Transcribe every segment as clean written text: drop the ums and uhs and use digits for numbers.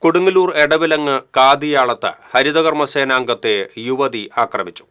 കൊടുങ്ങല്ലൂർ എടവിലങ്ങ് കാതിയാളത്ത് ഹരിതകർമ്മസേനാംഗത്തെ യുവതി ആക്രമിച്ചു.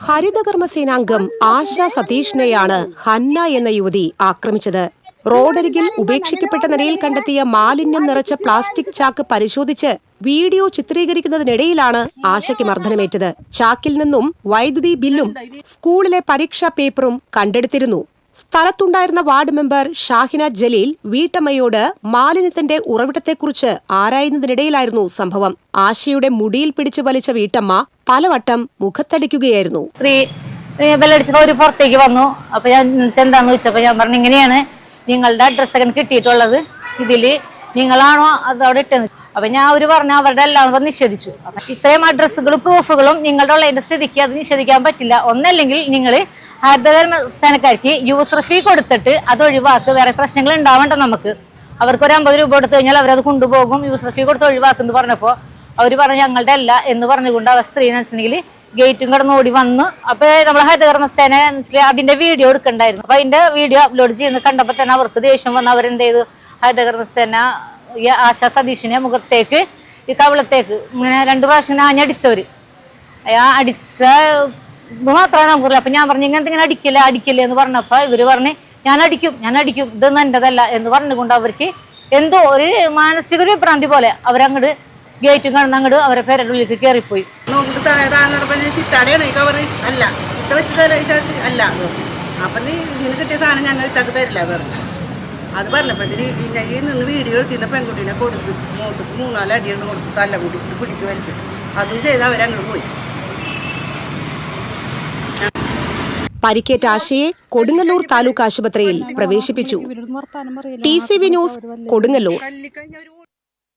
ഹരിതകർമ്മസേനാംഗം ആശ സതീഷിനെയാണ് ഹന്ന എന്ന യുവതി ആക്രമിച്ചത്. റോഡരികിൽ ഉപേക്ഷിക്കപ്പെട്ട നിലയിൽ കണ്ടെത്തിയ മാലിന്യം നിറച്ച പ്ലാസ്റ്റിക് ചാക്ക് പരിശോധിച്ച് വീഡിയോ ചിത്രീകരിക്കുന്നതിനിടയിലാണ് ആശയ്ക്ക് മർദ്ദനമേറ്റത്. ചാക്കിൽ നിന്നും വൈദ്യുതി ബില്ലും സ്കൂളിലെ പരീക്ഷാ പേപ്പറും കണ്ടെടുത്തിരുന്നു. സ്ഥലത്തുണ്ടായിരുന്ന വാർഡ് മെമ്പർ ഷാഹിന ജലീൽ വീട്ടമ്മയോട് മാലിന്യത്തിന്റെ ഉറവിടത്തെക്കുറിച്ച് ആരായുന്നതിനിടയിലായിരുന്നു സംഭവം. ആശയുടെ മുടിയിൽ പിടിച്ചു വലിച്ച വീട്ടമ്മ പലവട്ടം മുഖത്തടിക്കുകയായിരുന്നു. ഒരു പുറത്തേക്ക് വന്നു. അപ്പൊ ഞാൻ എന്താന്ന് ചോദിച്ചപ്പോ ഞാൻ പറഞ്ഞു, ഇങ്ങനെയാണ് നിങ്ങളുടെ അഡ്രസ്സൊക്കെ കിട്ടിയിട്ടുള്ളത്, ഇതില് നിങ്ങളാണോ അതവിടെ ഇട്ടത്? അപ്പൊ ഞാൻ പറഞ്ഞു അവരുടെ എല്ലാം നിഷേധിച്ചു. ഇത്രയും അഡ്രസ്സുകളും പ്രൂഫുകളും നിങ്ങളുടെ ഉള്ളതിന്റെ സ്ഥിതിക്ക് അത് നിഷേധിക്കാൻ പറ്റില്ല. ഒന്നല്ലെങ്കിൽ നിങ്ങൾ ഹരിതകർമ്മസേനക്കാർക്ക് യൂസർ ഫീ കൊടുത്തിട്ട് അത് ഒഴിവാക്ക്, വേറെ പ്രശ്നങ്ങൾ ഉണ്ടാവണ്ട നമുക്ക്. അവർക്ക് ഒരു 50 രൂപ കൊടുത്തു കഴിഞ്ഞാൽ അവരത് കൊണ്ടുപോകും, യൂസർ ഫീ കൊടുത്ത് ഒഴിവാക്കെന്ന് പറഞ്ഞപ്പോ അവർ പറഞ്ഞു ഞങ്ങളുടെ അല്ല എന്ന് പറഞ്ഞുകൊണ്ട് ആ സ്ത്രീ എന്ന് വെച്ചിട്ടുണ്ടെങ്കിൽ ഗേറ്റും കടന്ന് ഓടി വന്നു. അപ്പൊ നമ്മളെ ഹരിതകർമ്മസേന അതിന്റെ വീഡിയോ എടുക്കണ്ടായിരുന്നു. അപ്പൊ അതിന്റെ വീഡിയോ അപ്ലോഡ് ചെയ്യുന്നത് കണ്ടപ്പോ തന്നെ അവർക്ക് ദേഷ്യം വന്ന് അവരെന്ത് ചെയ്തു, ഹരിതകർമ്മസേന ആശാ സതീഷിനെ മുഖത്തേക്ക് ഈ കവിളത്തേക്ക് ഇങ്ങനെ 2 പ്രാവശ്യം ആഞ്ഞടിച്ചവര്. അടിച്ച മാത്രമാണ് നമുക്കറിയില്ല. അപ്പൊ ഞാൻ പറഞ്ഞു ഇങ്ങനത്തെ ഇങ്ങനെ അടിക്കില്ലേ എന്ന് പറഞ്ഞപ്പോ ഇവര് പറഞ്ഞ് ഞാൻ അടിക്കും ഇതൊന്നും എന്റേതല്ല എന്ന് പറഞ്ഞുകൊണ്ട് അവർക്ക് എന്തോ ഒരു മാനസിക വിഭ്രാന്തി പോലെ അവരങ്ങോട്ട് ഗേറ്റും കടന്ന് അങ്ങോട്ട് അവരെ പേരുടെ ഉള്ളിലേക്ക് കയറിപ്പോയി. ചിത്താടെയാണ് ഈ കവർ അല്ല ഇത്ത വെച്ച് അല്ല, അപ്പൊ നീ ഇതിന് കിട്ടിയ സാധനം ഞങ്ങൾ ഇത്തക്ക് തരില്ല പറഞ്ഞു. അത് പറഞ്ഞപ്പോഴത്തേന് ഇതിൽ നിന്ന് വീഡിയോ എടുത്തിരുന്ന പെൺകുട്ടീനെ കൊടുത്ത് 3-4 അടിയാണ് കൊടുത്ത് തല്ല കൂടി പിടിച്ച് വലിച്ചു. അതും ചെയ്ത് അവരങ്ങോട്ട് പോയി. പരിക്കേറ്റ ആശയെ കൊടുങ്ങല്ലൂർ താലൂക്ക് ആശുപത്രിയിൽ പ്രവേശിപ്പിച്ചു. TCV news Kodungallur.